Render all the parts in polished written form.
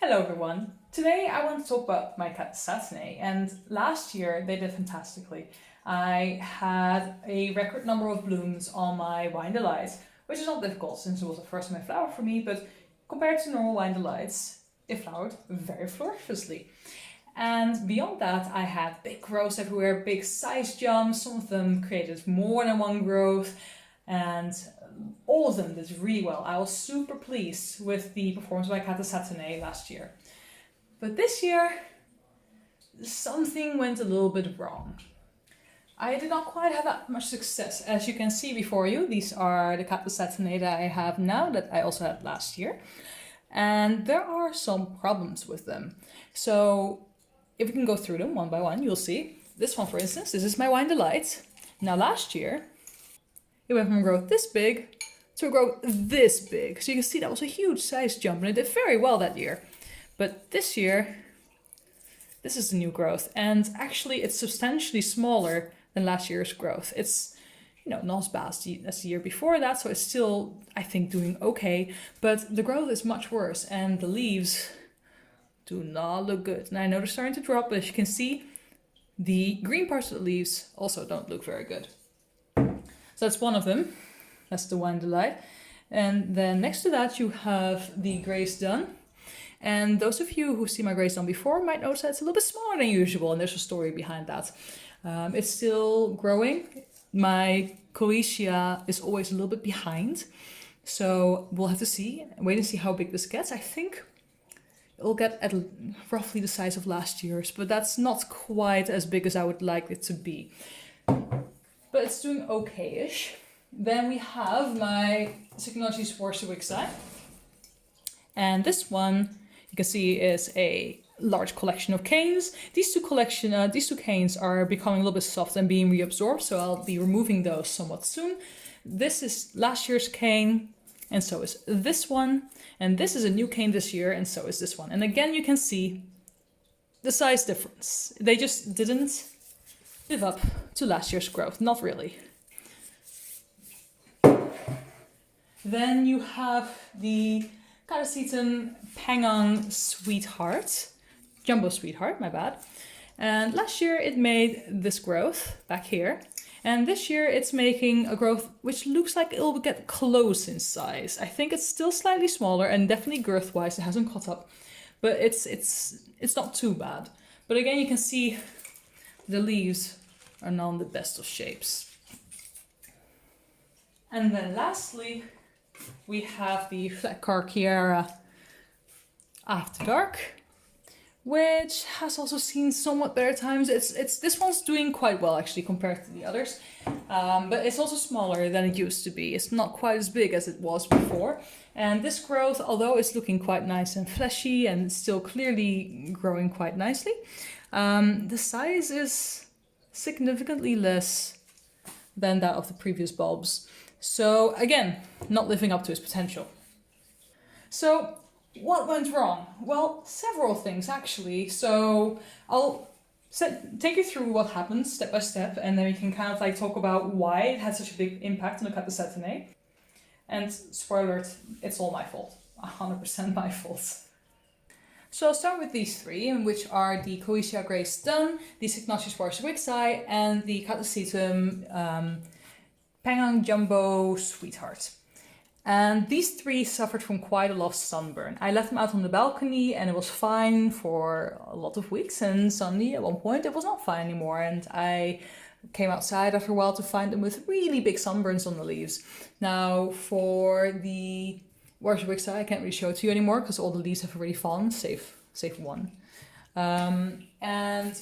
Hello everyone! Today I want to talk about my Catasetinae, and last year they did fantastically. I had a record number of blooms on my Wine Delight, which is not difficult since it was the first time it flowered for me, but compared to normal Wine Delights, it flowered very florishly. And beyond that, I had big growths everywhere, big size jumps, some of them created more than one growth, and all of them did really well. I was super pleased with the performance by Catasetinae last year. But this year, something went a little bit wrong. I did not quite have that much success. As you can see before you, these are the Catasetinae that I have now that I also had last year. And there are some problems with them. So if we can go through them one by one, you'll see. This one, for instance, this is my Wine Delight. Now last year, it went from a growth this big to a growth this big. So you can see that was a huge size jump and it did very well that year. But this year, this is the new growth. And actually it's substantially smaller than last year's growth. It's, not as bad as the year before that. So it's still, I think, doing okay. But the growth is much worse and the leaves do not look good. And I know they're starting to drop, but as you can see, the green parts of the leaves also don't look very good. So that's one of them. That's the Wine Delight. And then next to that you have the Grace Dun. And those of you who see my Grace Dun before might notice that it's a little bit smaller than usual, and there's a story behind that. It's still growing. My Coecia is always a little bit behind. So we'll have to wait and see how big this gets. I think it'll get at roughly the size of last year's, but that's not quite as big as I would like it to be. But it's doing okay-ish. Then we have my Cycnoches Worsowixi. And this one, you can see, is a large collection of canes. These two canes are becoming a little bit soft and being reabsorbed, so I'll be removing those somewhat soon. This is last year's cane, and so is this one. And this is a new cane this year, and so is this one. And again, you can see the size difference. They just didn't live up to last year's growth, not really. Then you have the Catasetinae Pangang Sweetheart, Jumbo Sweetheart, my bad. And last year it made this growth back here. And this year it's making a growth which looks like it'll get close in size. I think it's still slightly smaller and definitely girth-wise it hasn't caught up. But it's not too bad. But again, you can see the leaves are not in the best of shapes. And then lastly, we have the Flatcarchiera After Dark, which has also seen somewhat better times. This one's doing quite well actually compared to the others, but it's also smaller than it used to be. It's not quite as big as it was before. And this growth, although it's looking quite nice and fleshy and still clearly growing quite nicely, the size is significantly less than that of the previous bulbs. So again, not living up to its potential. So what went wrong? Well, several things actually. So I'll take you through what happened step by step, and then we can kind of like talk about why it had such a big impact on the Catasetinae. And spoiler alert, it's all my fault. 100% my fault. So I'll start with these three, which are the Coecia Grace Dun, the Cycnoches Worsowixi, and the Catasetinae Pangang Jumbo Sweetheart. And these three suffered from quite a lot of sunburn. I left them out on the balcony and it was fine for a lot of weeks, and suddenly at one point it was not fine anymore, and I came outside after a while to find them with really big sunburns on the leaves. Now for the Worsowixi I can't really show it to you anymore because all the leaves have already fallen, save one. And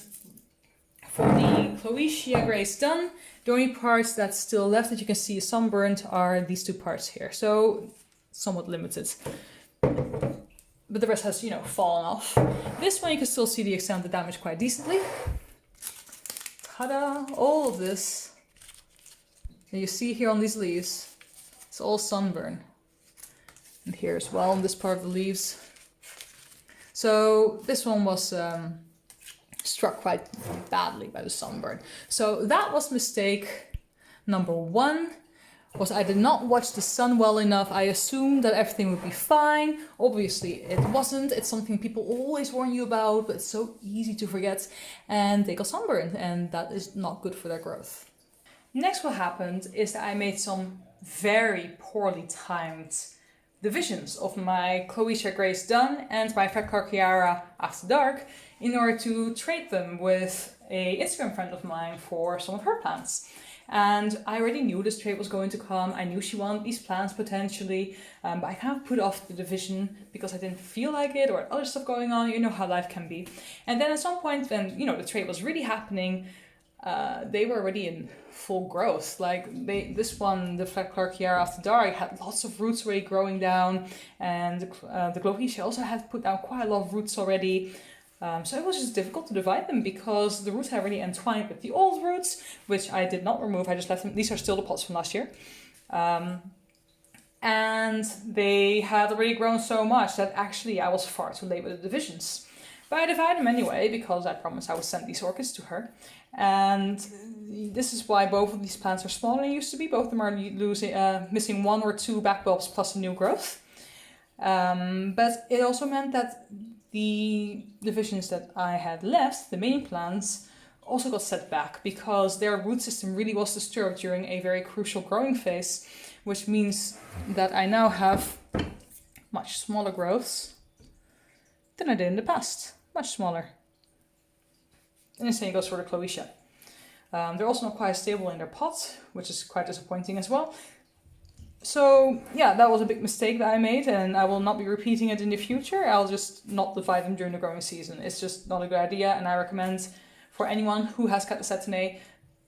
for the Coecia Grace Dun, the only parts that's still left that you can see sunburnt are these two parts here. So somewhat limited. But the rest has, fallen off. This one you can still see the extent of the damage quite decently. Ta-da! All of this that you see here on these leaves, it's all sunburn. And here as well on this part of the leaves. So this one was struck quite badly by the sunburn. So that was mistake number one. was I did not watch the sun well enough. I assumed that everything would be fine. Obviously, it wasn't. It's something people always warn you about, but it's so easy to forget. And they got sunburned, and that is not good for their growth. Next, what happened is that I made some very poorly timed divisions of my Cloecia Grace Dunn and my Fretclarkiara After Dark in order to trade them with an Instagram friend of mine for some of her plants. And I already knew this trade was going to come. I knew she wanted these plants potentially, but I kind of put off the division because I didn't feel like it or other stuff going on. You know how life can be. And then at some point when, the trade was really happening, they were already in full growth. Like this one, the Fretclarkiara After Dark, had lots of roots already growing down, and the Cloecia also had put down quite a lot of roots already. So it was just difficult to divide them because the roots had already entwined with the old roots, which I did not remove. I just left them. These are still the pots from last year. And they had already grown so much that actually I was far too late with the divisions. But I divide them anyway because I promised I would send these orchids to her. And this is why both of these plants are smaller than they used to be. Both of them are missing 1 or 2 back bulbs plus a new growth. But it also meant that the divisions that I had left, the main plants, also got set back because their root system really was disturbed during a very crucial growing phase, which means that I now have much smaller growths than I did in the past. Much smaller. And the same goes for the Cloecia. They're also not quite stable in their pot, which is quite disappointing as well. So yeah, that was a big mistake that I made, and I will not be repeating it in the future. I'll just not divide them during the growing season. It's just not a good idea, and I recommend for anyone who has Catasetinae,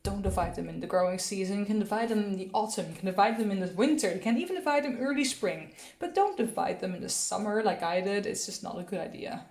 don't divide them in the growing season. You can divide them in the autumn, you can divide them in the winter, you can even divide them early spring, but don't divide them in the summer like I did. It's just not a good idea.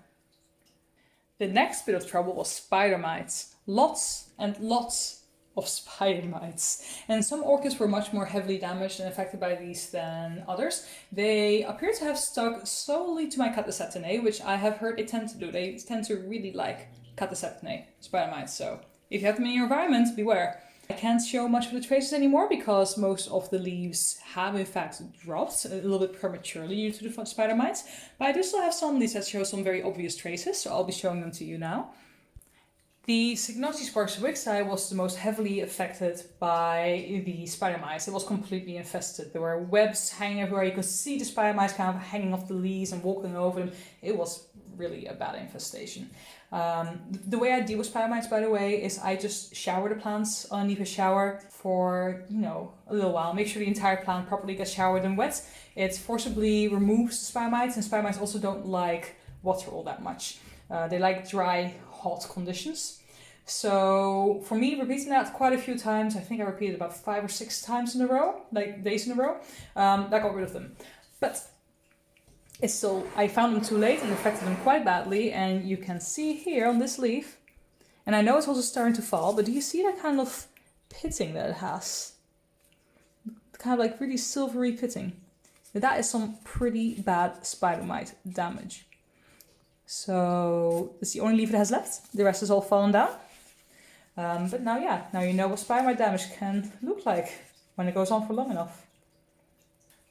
The next bit of trouble was spider mites. Lots and lots of spider mites. And some orchids were much more heavily damaged and affected by these than others. They appear to have stuck solely to my Catasetinae, which I have heard they tend to do. They tend to really like Catasetinae spider mites, so if you have them in your environment, beware. I can't show much of the traces anymore because most of the leaves have in fact dropped a little bit prematurely due to the spider mites, but I do still have some leaves that show some very obvious traces, so I'll be showing them to you now. The Cygnothisparx wixi was the most heavily affected by the spider mites. It was completely infested. There were webs hanging everywhere. You could see the spider mites kind of hanging off the leaves and walking over them. It was really a bad infestation. The way I deal with spider mites, by the way, is I just shower the plants underneath a shower for, a little while. Make sure the entire plant properly gets showered and wet. It forcibly removes the spider mites, and spider mites also don't like water all that much. They like dry, hot conditions. So for me, repeating that quite a few times, I think I repeated about 5 or 6 times in a row, like days in a row, that got rid of them. But it's still, I found them too late and affected them quite badly, and you can see here on this leaf, and I know it's also starting to fall, but do you see that kind of pitting that it has? Kind of like really silvery pitting. That is some pretty bad spider mite damage. So it's the only leaf it has left. The rest has all fallen down. But now you know what spider mite damage can look like when it goes on for long enough.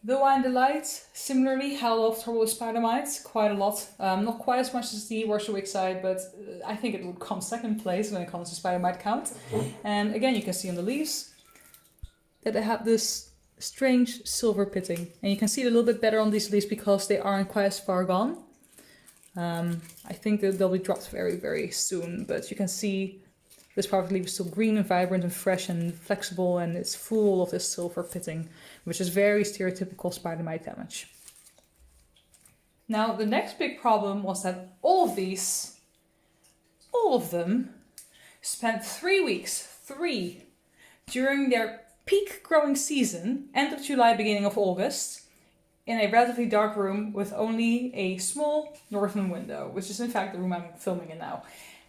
The Wine Delight similarly had a lot of trouble with spider mites, quite a lot. Not quite as much as the Worcester wixi, but I think it would come second place when it comes to spider mite count. And again, you can see on the leaves that they have this strange silver pitting. And you can see it a little bit better on these leaves because they aren't quite as far gone. I think that they'll be dropped very, very soon, but you can see this part of the leaf is still green and vibrant and fresh and flexible, and it's full of this silver pitting, which is very stereotypical spider mite damage. Now, the next big problem was that all of them, spent 3 weeks, during their peak growing season, end of July, beginning of August, in a relatively dark room with only a small northern window, which is in fact the room I'm filming in now.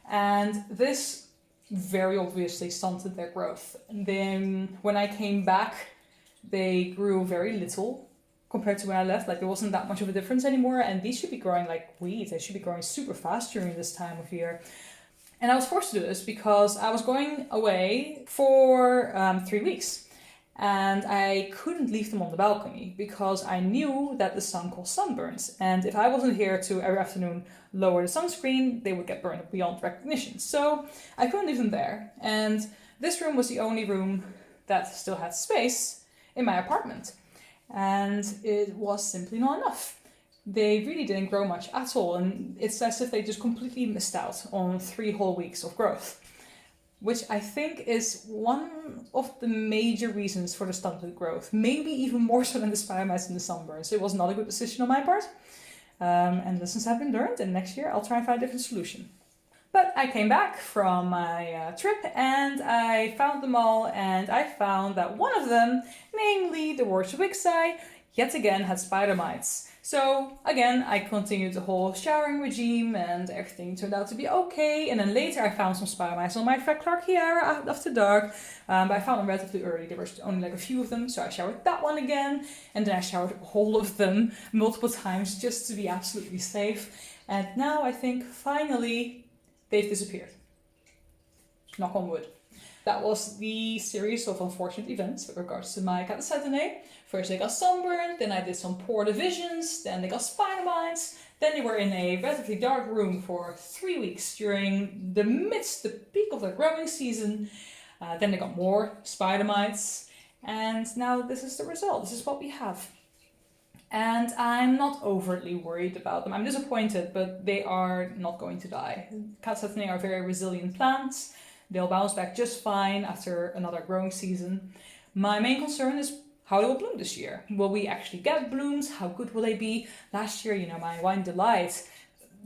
And this very obviously stunted their growth. And then when I came back, they grew very little compared to when I left. Like, there wasn't that much of a difference anymore, and these should be growing like weeds. They should be growing super fast during this time of year. And I was forced to do this because I was going away for 3 weeks. and I couldn't leave them on the balcony because I knew that the sun caused sunburns, and if I wasn't here to every afternoon lower the sunscreen, they would get burned beyond recognition. So I couldn't leave them there, and this room was the only room that still had space in my apartment, and it was simply not enough. They really didn't grow much at all, and it's as if they just completely missed out on 3 whole weeks of growth, which I think is one of the major reasons for the stunted growth, maybe even more so than the spider mites and the sunburns. It was not a good decision on my part, and lessons have been learned, and next year I'll try and find a different solution. But I came back from my trip and I found them all, and I found that one of them, namely the Orchid, yet again had spider mites. So again, I continued the whole showering regime and everything turned out to be okay. And then later I found some spider mites on my Fred Clarkiera after dark, but I found them relatively early. There was only like a few of them, so I showered that one again. And then I showered all of them multiple times just to be absolutely safe. And now I think finally they've disappeared. Knock on wood. That was the series of unfortunate events with regards to my Catasetinae. First they got sunburned, then I did some poor divisions, then they got spider mites, then they were in a relatively dark room for 3 weeks during the peak of their growing season. Then they got more spider mites, and now this is the result. This is what we have. And I'm not overtly worried about them. I'm disappointed, but they are not going to die. Catasetinae are very resilient plants. They'll bounce back just fine after another growing season. My main concern is how they will bloom this year. Will we actually get blooms? How good will they be? Last year, my Wine Delight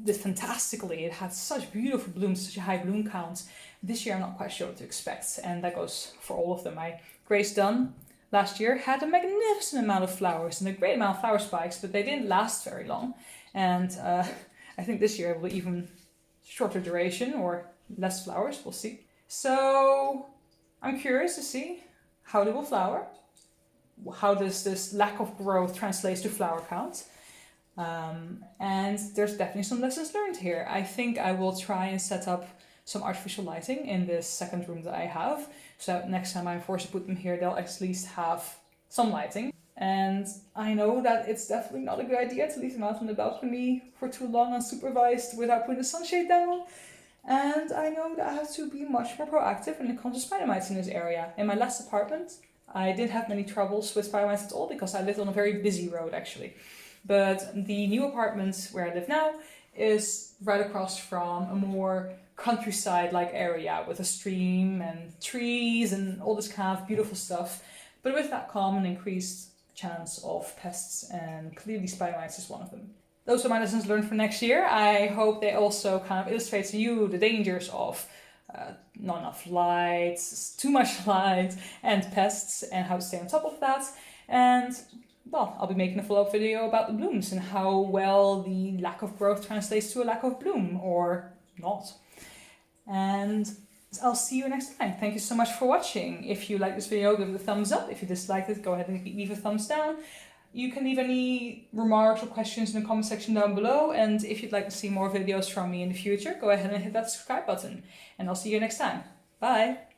did fantastically. It had such beautiful blooms, such a high bloom count. This year, I'm not quite sure what to expect, and that goes for all of them. My Grace Dunn last year had a magnificent amount of flowers and a great amount of flower spikes, but they didn't last very long. And I think this year it will be even shorter duration or less flowers. We'll see. So I'm curious to see how they will flower. How does this lack of growth translate to flower count? And there's definitely some lessons learned here. I think I will try and set up some artificial lighting in this second room that I have. So next time I'm forced to put them here, they'll at least have some lighting. And I know that it's definitely not a good idea to leave them out on the balcony for too long unsupervised without putting the sunshade down. And I know that I have to be much more proactive when it comes to spider mites in this area. In my last apartment, I didn't have many troubles with spider mites at all because I lived on a very busy road actually. But the new apartment where I live now is right across from a more countryside-like area with a stream and trees and all this kind of beautiful stuff. But with that calm and increased chance of pests, and clearly spider mites is one of them. Those are my lessons learned for next year. I hope they also kind of illustrate to you the dangers of not enough light, too much light, and pests, and how to stay on top of that. And well, I'll be making a follow-up video about the blooms and how well the lack of growth translates to a lack of bloom, or not. And I'll see you next time. Thank you so much for watching. If you like this video, give it a thumbs up. If you disliked it, go ahead and leave a thumbs down. You can leave any remarks or questions in the comment section down below. And if you'd like to see more videos from me in the future, go ahead and hit that subscribe button. And I'll see you next time. Bye!